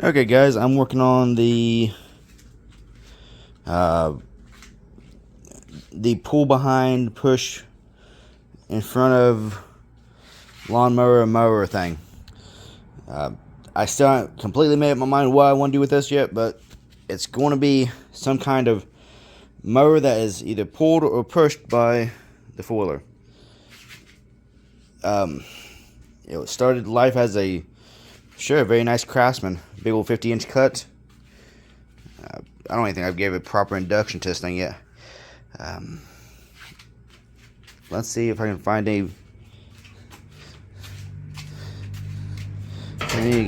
Okay, guys, I'm working on uh, the pull behind, push in front of lawnmower mower thing. I still haven't completely made up my mind what I want to do with this yet, but it's going to be some kind of mower that is either pulled or pushed by the foiler. It started life as a very nice craftsman, big old 50-inch cut. I don't even think I've gave a proper induction to this thing yet. Let's see if I can find any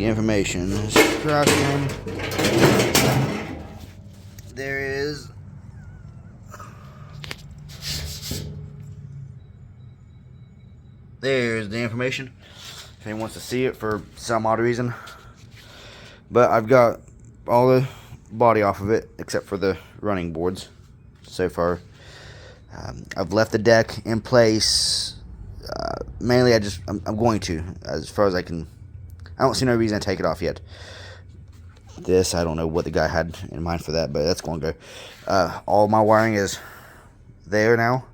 information. Craftsman. There is. There's the information. If anyone wants to see it for some odd reason. But I've got all the body off of it except for the running boards so far. I've left the deck in place. Mainly, I'm going to, as far as I can. I don't see no reason to take it off yet. This, I don't know what the guy had in mind for that, but that's going to go. All my wiring is there now.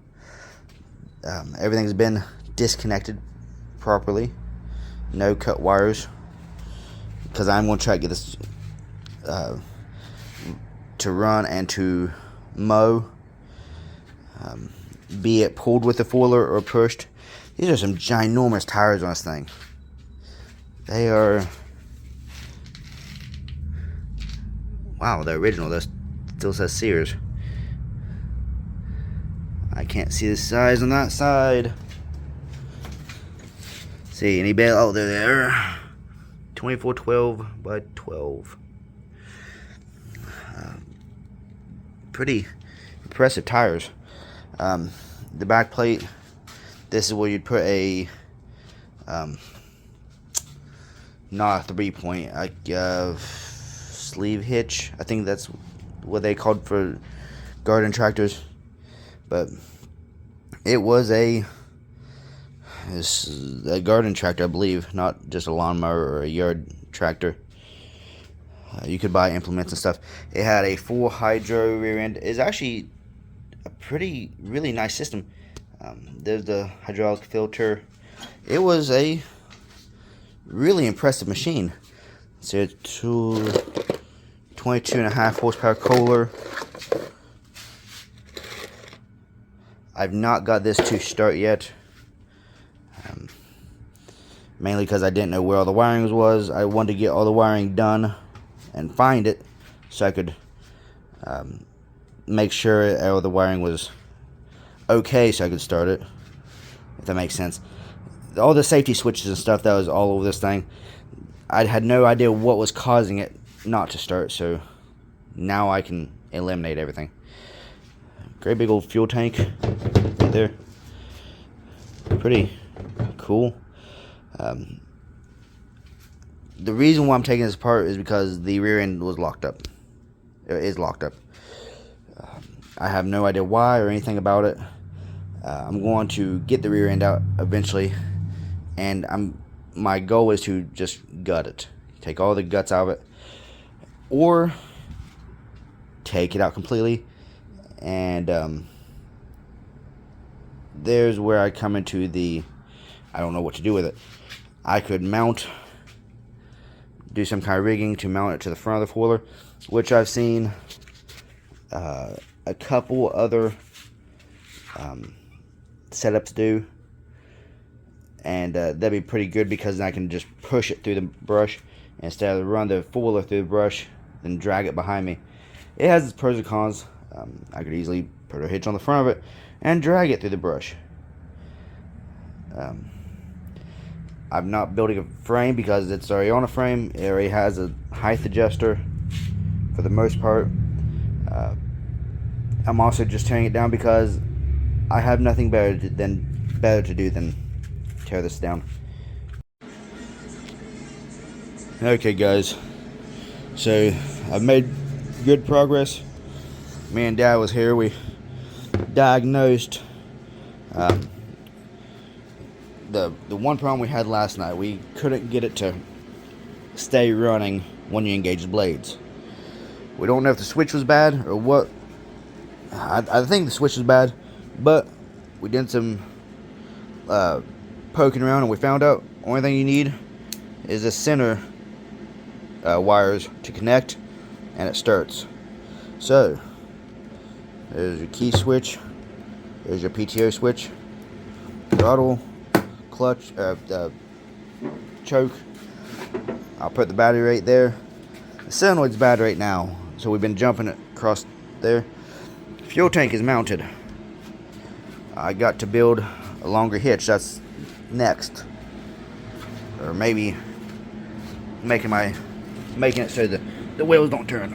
Everything's been disconnected properly. No cut wires. Because I'm going to try to get this to run and to mow. Be it pulled with the foiler or pushed. These are some ginormous tires on this thing. They are... Wow, the original. That still says Sears. I can't see the size on that side. See, any bale? Oh, they're there. 2412 by 12. Pretty impressive tires. The back plate, this is where you'd put a not a 3-point, like sleeve hitch. I think that's what they called for garden tractors. But it was a garden tractor, I believe, not just a lawnmower or a yard tractor. You could buy implements and stuff. It had a full hydro rear end. It's actually a really nice system. There's the hydraulic filter. It was a really impressive machine. So it's 22.5 horsepower Kohler. I've not got this to start yet. Mainly because I didn't know where all the wiring was. I wanted to get all the wiring done and find it so I could make sure all the wiring was okay so I could start it, if that makes sense. All the safety switches and stuff that was all over this thing, I had no idea what was causing it not to start, so now I can eliminate everything. Great big old fuel tank right there. Pretty cool. The reason why I'm taking this apart is because the rear end was locked up. It is locked up. I have no idea why or anything about it. I'm going to get the rear end out eventually, and my goal is to just gut it, take all the guts out of it, or take it out completely. And there's where I come into the I don't know what to do with it. I could do some kind of rigging to mount it to the front of the foiler, which I've seen a couple other setups do, and that'd be pretty good because then I can just push it through the brush instead of run the foiler through the brush then drag it behind me. It has its pros and cons. I could easily put a hitch on the front of it and drag it through the brush. I'm not building a frame because it's already on a frame. It already has a height adjuster for the most part. I'm also just tearing it down because I have nothing better to do than tear this down. Okay, guys. So I've made good progress. Me and Dad was here. We diagnosed the one problem we had last night. We couldn't get it to stay running when you engage the blades. We don't know if the switch was bad or what. I think the switch was bad, but we did some poking around and we found out only thing you need is the center wires to connect, and it starts. So there's your key switch, there's your PTO switch, throttle, clutch, choke. I'll put the battery right there. The solenoid's bad right now, so we've been jumping it across there. Fuel tank is mounted. I got to build a longer hitch. That's next, or maybe making it so the wheels don't turn,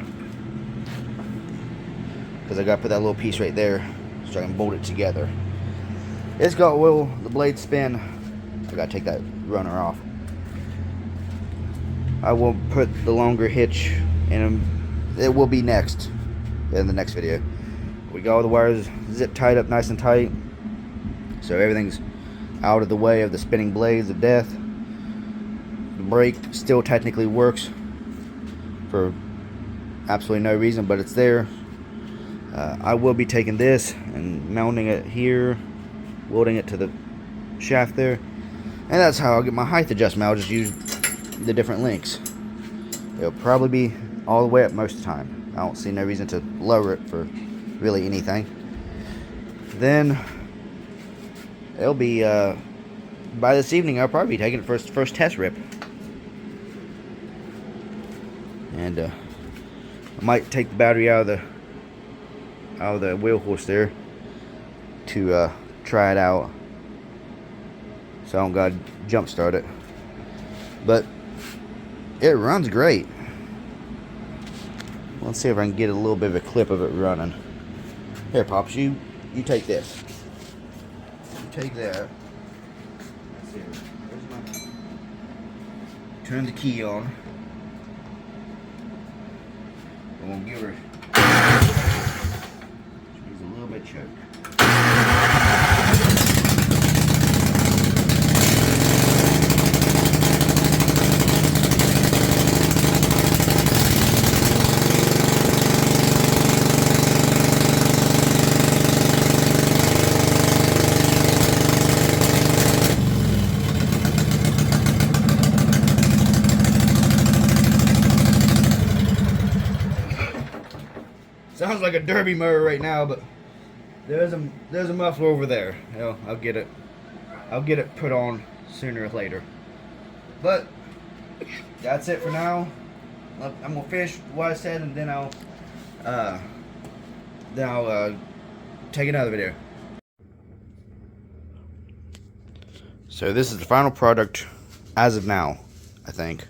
because I got to put that little piece right there so I can bolt it together. It's got oil, the blades spin. I got to take that runner off. I will put the longer hitch in. It will be next in the next video. We got all the wires zip tied up nice and tight, so everything's out of the way of the spinning blades of death. The brake still technically works for absolutely no reason, but it's there. I will be taking this and mounting it here, welding it to the shaft there, and that's how I'll get my height adjustment. I'll just use the different links. It'll probably be all the way up most of the time. I don't see no reason to lower it for really anything. Then it'll be by this evening I'll probably be taking it for its first test rip, and I might take the battery out of the wheel horse there to try it out, so I don't gotta jump start it. But it runs great. Let's see if I can get a little bit of a clip of it running. Here, Pops, you take this. You take that. Let's see. Where's my... Turn the key on. I'm gonna give her. She's a little bit choked. Sounds like a derby mower right now, but there's a muffler over there. You know, I'll get it put on sooner or later. But that's it for now. I'm gonna finish what I said, and then I'll take another video. So this is the final product as of now, I think.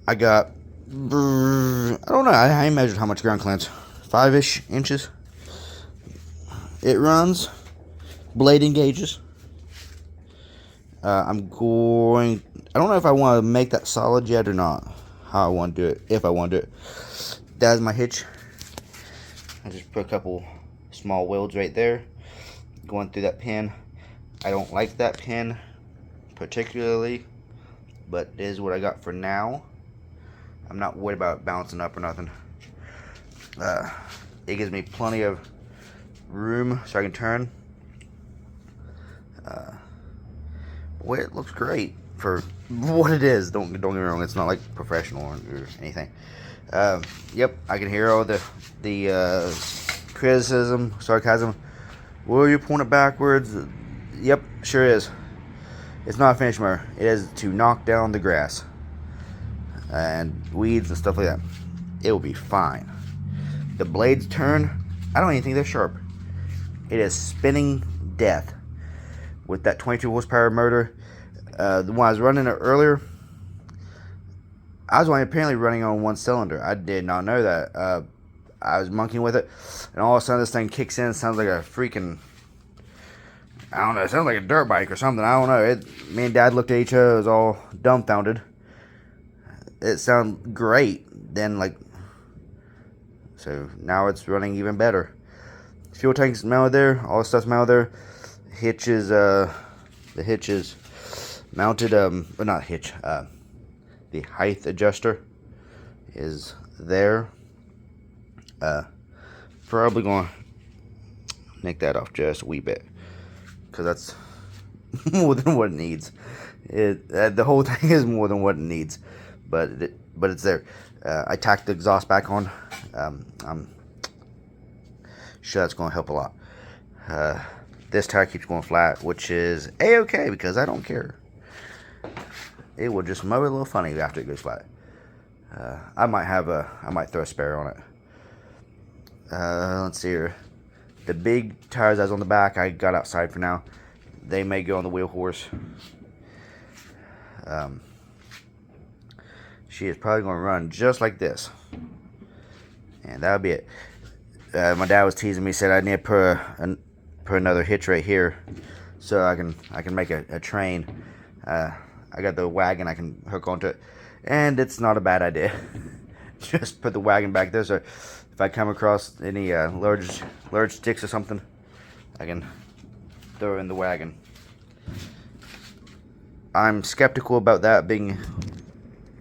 I got, I don't know, I measured how much ground clearance, 5-ish inches. It runs, blade engages. I don't know if I want to make that solid yet or not, how I want to do it, if I want to do it. That's my hitch. I just put a couple small welds right there, going through that pin. I don't like that pin particularly, but it is what I got for now. I'm not worried about it bouncing up or nothing. It gives me plenty of room so I can turn. Boy, it looks great for what it is. Don't get me wrong, it's not like professional or anything. Yep, I can hear all the criticism, sarcasm. Well, you point it backwards. Yep, sure is. It's not a finish mower. It is to knock down the grass and weeds and stuff like that. It will be fine. The blades turn. I don't even think they're sharp. It is spinning death with that 22 horsepower motor. When I was running it earlier, I was only apparently running on one cylinder. I did not know that. I was monkeying with it, and all of a sudden this thing kicks in. It sounds like a freaking, I don't know, it sounds like a dirt bike or something. I don't know. Me and Dad looked at each other, it was all dumbfounded. It sounded great. Then, so now it's running even better. Fuel tank's mounted there. All the stuff's mounted there. The hitch is mounted. But not hitch. The the height adjuster is there. Probably gonna nick that off just a wee bit, because that's more than what it needs. The whole thing is more than what it needs, but it's there. I tacked the exhaust back on. I'm sure that's going to help a lot. This tire keeps going flat, which is a-okay because I don't care. It will just mow a little funny after it goes flat. I might throw a spare on it. Let's see here. The big tires that's on the back, I got outside for now. They may go on the wheel horse. She is probably going to run just like this, and that'll be it. My dad was teasing me, said I need to put another hitch right here, so I can make a train. I got the wagon I can hook onto it, and it's not a bad idea. Just put the wagon back there, so if I come across any large sticks or something, I can throw in the wagon. I'm skeptical about that being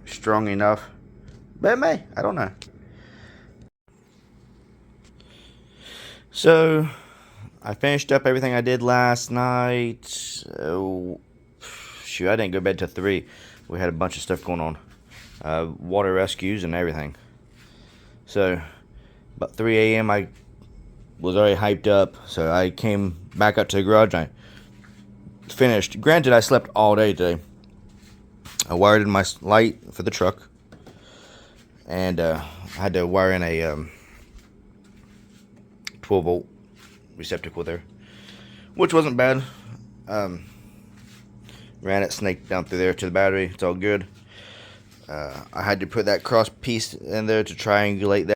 strong enough, but it may. I don't know. So I finished up everything I did last night. Shoot, I didn't go to bed till 3. We had a bunch of stuff going on, water rescues and everything. So about 3 a.m. I was already hyped up, so I came back up to the garage and I finished. Granted, I slept all day today. I wired in my light for the truck, and I had to wire in a 12-volt receptacle there, which wasn't bad. Ran it, snaked down through there to the battery. It's all good. I had to put that cross piece in there to triangulate that.